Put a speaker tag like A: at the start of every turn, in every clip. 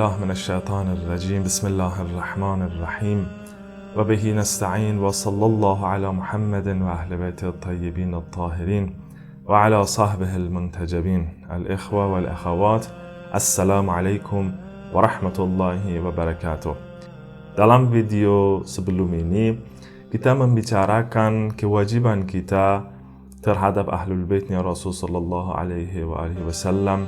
A: بالله من الشيطان الرجيم بسم الله الرحمن الرحيم وبه نستعين وصلى الله على محمد وأهل بيته الطيبين الطاهرين وعلى صحبه المنتجبين. الإخوة والأخوات السلام عليكم warahmatullahi wabarakatuh. Dalam video sebelum ini kita membicarakan kewajiban kita terhadap Ahlul Baitnya Rasul sallallahu alaihi wasallam,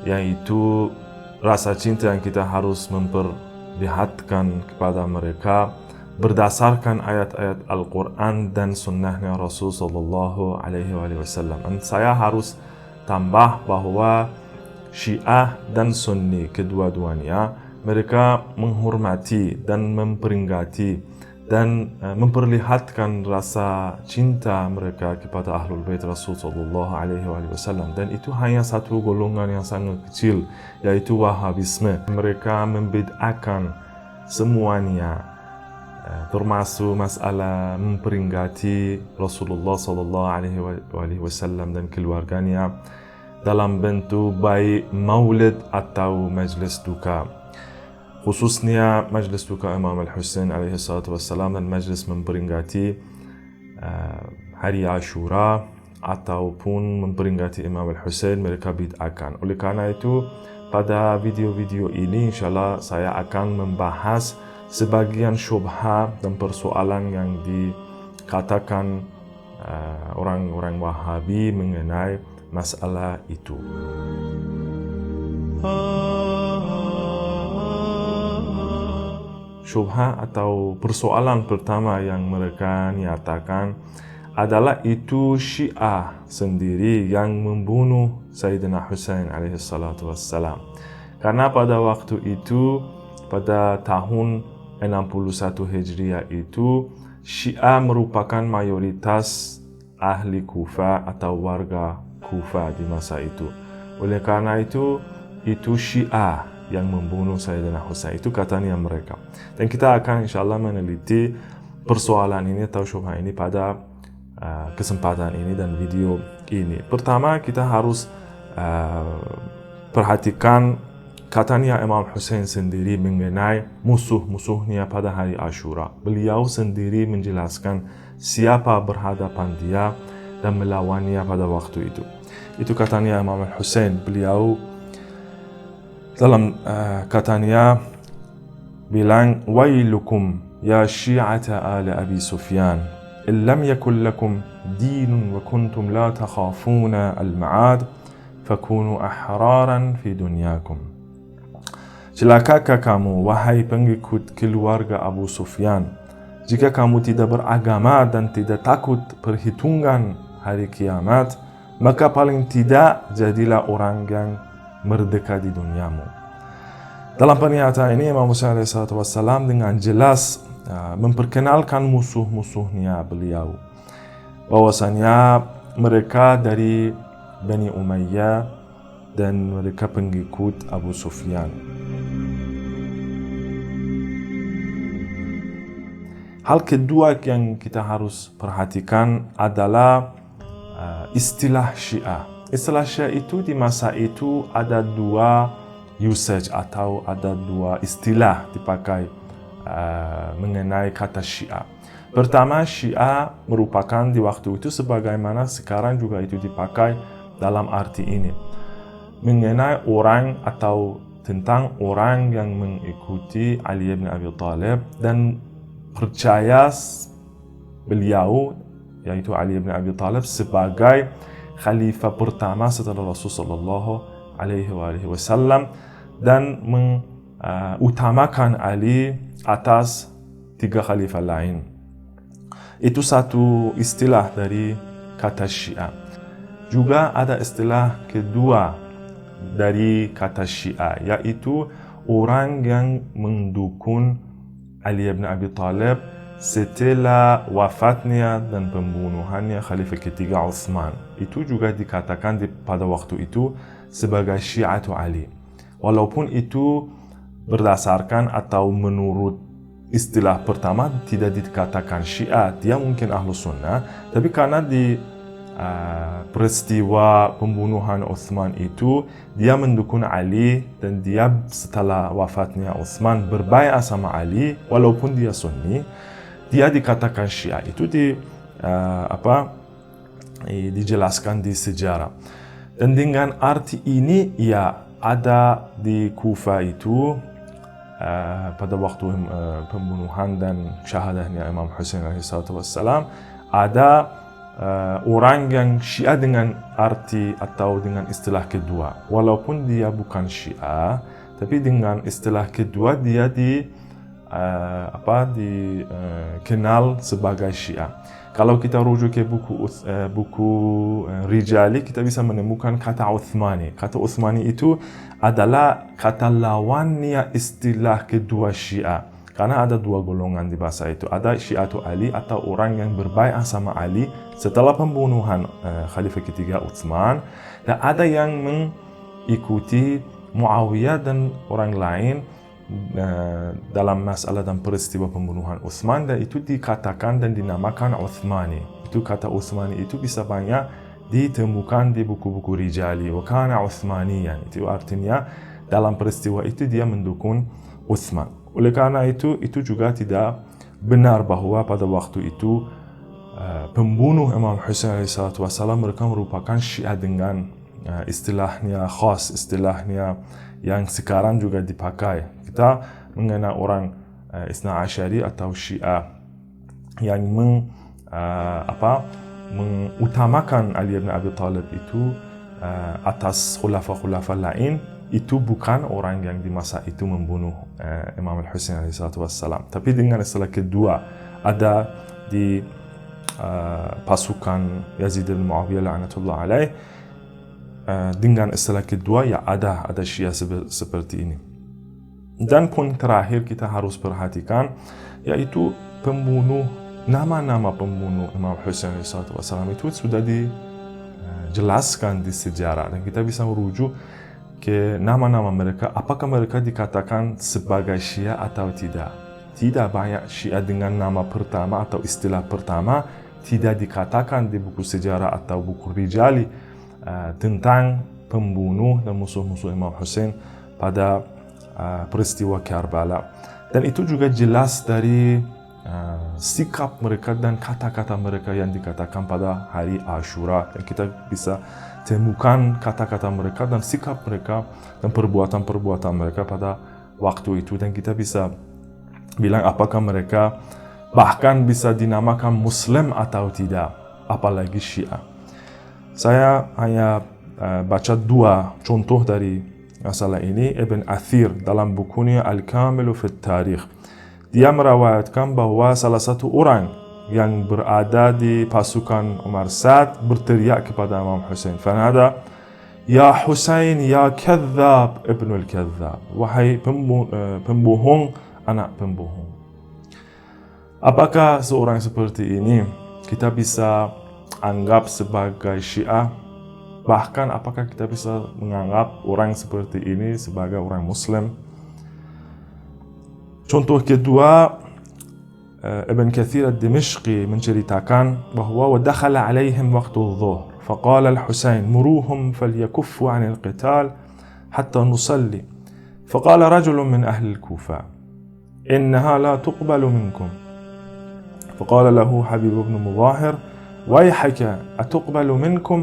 A: yaitu rasa cinta yang kita harus memperlihatkan kepada mereka berdasarkan ayat-ayat Al-Quran dan sunnahnya Rasul sallallahu alaihi wasallam. Dan saya harus tambah bahwa Syiah dan Sunni kedua-duanya mereka menghormati dan memperingati dan memperlihatkan rasa cinta mereka kepada Ahlul Bait Rasul sallallahu alaihi wasallam, dan itu hanya satu golongan yang sangat kecil, yaitu Wahabisme. Mereka membid'ahkan semuanya, termasuk masalah memperingati Rasulullah sallallahu alaihi wasallam dan keluarganya dalam bentuk baik maulid atau majlis duka, khususnya majlis duka Imam Al-Husain alaihi salatu wassalam dan majlis memperingati hari Ashura ataupun memperingati Imam Al-Husain mereka bid'ahkan. Oleh karena itu pada video-video ini insyaAllah saya akan membahas sebagian syubhat dan persoalan yang dikatakan orang-orang Wahabi mengenai masalah itu. Syubhat atau persoalan pertama yang mereka nyatakan adalah itu Syiah sendiri yang membunuh Sayyidina Husain alaihi salatu wassalam. Karena pada waktu itu, pada tahun 61 Hijriah itu, Syiah merupakan mayoritas ahli Kufah atau warga Kufah di masa itu. Oleh karena itu Syiah yang membunuh Sayyidina Husain, itu katanya mereka. Dan kita akan insyaAllah meneliti persoalan ini atau syubhat ini pada kesempatan ini dan video ini. Pertama kita harus perhatikan katanya Imam Husain sendiri mengenai musuh-musuhnya pada hari Ashura. Beliau sendiri menjelaskan siapa berhadapan dia dan melawannya pada waktu itu. Itu katanya Imam Husain. Beliau dalam katanya bilang, wailukum ya syi'ata ala Abi Sufyan in lam yakun lakum dinun wa kuntum la takhafuna al-ma'ad fakunu ahraran fi dunyakum. Celakakah kamu wahai pengikut keluarga Abu Sufyan jika kamu tidak beragama dan tidak takut perhitungan hari kiamat, maka paling tidak jadilah orang yang merdeka di duniamu. Dalam pernyataan ini Imam Husain alaihi salatu wassalam dengan jelas memperkenalkan musuh-musuhnya beliau, bahwasanya mereka dari Bani Umayyah dan mereka pengikut Abu Sufyan. Hal kedua yang kita harus perhatikan adalah istilah Syiah. Istilah Syiah itu di masa itu ada dua usage atau ada dua istilah dipakai mengenai kata Syiah. Pertama, Syiah merupakan di waktu itu sebagaimana sekarang juga itu dipakai dalam arti ini, mengenai orang atau tentang orang yang mengikuti Ali bin Abi Thalib dan percaya beliau, yaitu Ali bin Abi Thalib, sebagai khalifah pertama setelah Rasulullah sallallahu alaihi wasallam dan mengutamakan Ali atas tiga khalifah lain. Itu satu istilah dari kata Syiah. Juga ada istilah kedua dari kata Syiah, yaitu orang yang mendukung Ali bin Abi Thalib setelah wafatnya dan pembunuhannya khalifah ketiga Utsman. Itu juga dikatakan pada waktu itu sebagai Syiatu Ali. Walaupun itu berdasarkan atau menurut istilah pertama tidak dikatakan Syiah, dia mungkin Ahlus Sunnah, tapi karena di peristiwa pembunuhan Uthman itu, dia mendukung Ali dan dia setelah wafatnya Uthman berbaiat sama Ali walaupun dia Sunni. Dia dikatakan Syiah. Itu dijelaskan di sejarah. Dan dengan arti ini ya ada di Kufa itu pada waktu pembunuhan dan syahadahnya Imam Hussein alaihissalam, ada orang yang Syiah dengan arti atau dengan istilah kedua. Walaupun dia bukan Syiah, tapi dengan istilah kedua dia dikenal sebagai Syiah. Kalau kita rujuk ke buku Rijali, kita bisa menemukan kata Uthmani. Kata Uthmani itu adalah kata lawannya istilah kedua Syiah. Karena ada dua golongan di bahasa itu. Ada Syiatu Ali atau orang yang berbaiat sama Ali setelah pembunuhan Khalifah ketiga Uthman. Dan ada yang mengikuti Muawiyah dan orang lain dalam masalah dan peristiwa pembunuhan Uthman, dan itu dikatakan dan dinamakan Uthmani. Itu kata Uthmani itu bisa banyak ditemukan di buku-buku Rijali. Wa kana Uthmaniyan. Itu artinya dalam peristiwa itu dia mendukung Uthman. Oleh karena itu juga tidak benar bahwa pada waktu itu pembunuh Imam Hussein alaihissalam mereka merupakan Syiah dengan istilahnya khas, istilahnya yang sekarang juga dipakai. Kita mengenal orang Isna Asyari atau Syiah yang mengutamakan Ali bin Abi Thalib itu atas khulafa-khulafa lain, itu bukan orang yang di masa itu membunuh Imam Al-Husain alaihissalam. Tapi dengan istilah kedua ada di pasukan Yazid bin Muawiyah la'natullah alaih, dengan istilah kedua ya ada Syiah seperti ini. Dan poin terakhir kita harus perhatikan yaitu nama-nama pembunuh Imam Hussein alaihissalam itu sudah dijelaskan di sejarah, dan kita bisa merujuk ke nama-nama mereka, apakah mereka dikatakan sebagai Syiah atau tidak. Tidak banyak Syiah dengan nama pertama atau istilah pertama tidak dikatakan di buku sejarah atau buku Rijali tentang pembunuh dan musuh-musuh Imam Hussein pada peristiwa Karbala. Dan itu juga jelas dari sikap mereka dan kata-kata mereka yang dikatakan pada hari Ashura. Dan kita bisa temukan kata-kata mereka dan sikap mereka dan perbuatan-perbuatan mereka pada waktu itu. Dan kita bisa bilang apakah mereka bahkan bisa dinamakan Muslim atau tidak, apalagi Syiah. Saya hanya baca dua contoh dari masalah ini. Ibn Athir dalam bukunya Al-Kamilu fi Tarikh, dia meriwayatkan bahwa salah satu orang yang berada di pasukan Umar Sa'd berteriak kepada Imam Hussein, fanada, ya Hussein, ya kadzab ibnul kadzab, wahai pembohong, anak pembohong. Apakah seorang seperti ini kita bisa anggap sebagai Syiah? Bahkan apakah kita bisa menganggap orang seperti ini sebagai orang Muslim? Contoh kedua, Ibn Kathir al-Dimishqi menceritakan bahwa وَدَخَلَ عَلَيْهِمْ وَقْتُ الظُّهْرِ فَقَالَ الْحُسَيْنِ مُرُوهُمْ فَلْيَكُفُّوا عَنِ الْقِتَالِ حَتَّى نُصَلِّ فَقَالَ رَجُلٌ مِنْ أَهْلِ الْكُوفَةِ إِنَّهَا لَا تُقْبَلُ مِنْكُمْ فَقَالَ لَهُ حبيب بن مظاهر وَيْحَكَ أَتُقْبَلُ مِنْكُمْ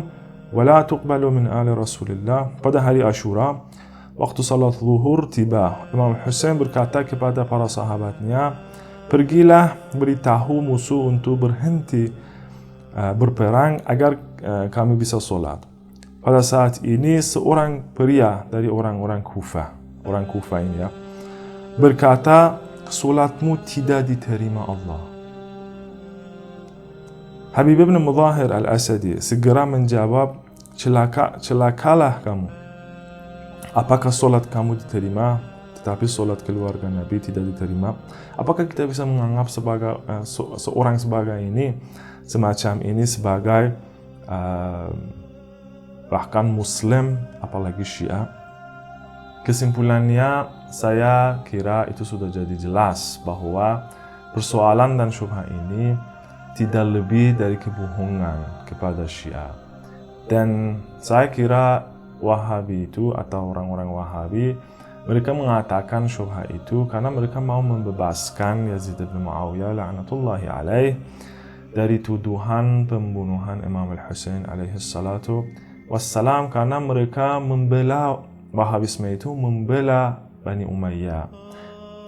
A: وَلَا تُقْبَلُ مِنْ آلِ رَسُولِ اللَّهِ. Pada hari Ashura, waktu salat zuhur tiba, Imam Hussein berkata kepada para sahabatnya, pergilah beritahu musuh untuk berhenti berperang agar kami bisa solat. Pada saat ini seorang pria dari orang Kufa ini ya, berkata, solatmu tidak diterima Allah. Habib bin Mudhahir al-Asadi segera menjawab, celakalah kamu. Apakah solat kamu diterima, tetapi solat keluarga Nabi tidak diterima? Apakah kita bisa menganggap sebagai seorang sebagai ini, semacam ini sebagai bahkan Muslim, apalagi Syiah? Kesimpulannya, saya kira itu sudah jadi jelas bahwa persoalan dan syubhat ini tidak lebih dari kebohongan kepada Syiah. Dan saya kira Wahabi itu atau orang-orang Wahabi, mereka mengatakan syubhat itu karena mereka mau membebaskan Yazid bin Muawiyah la'natullahi alaih dari tuduhan pembunuhan Imam Al-Husain alaihi salatu wassalam, karena mereka membela Wahabisme itu, membela Bani Umayyah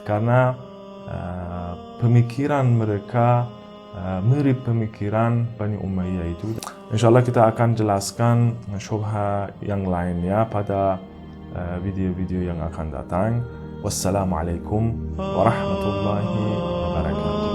A: karena pemikiran mereka mirip pemikiran Bani Umayyah itu. Insyaallah kita akan jelaskan syubhat yang lainnya pada video-video yang akan datang. Wassalamualaikum warahmatullahi wabarakatuh.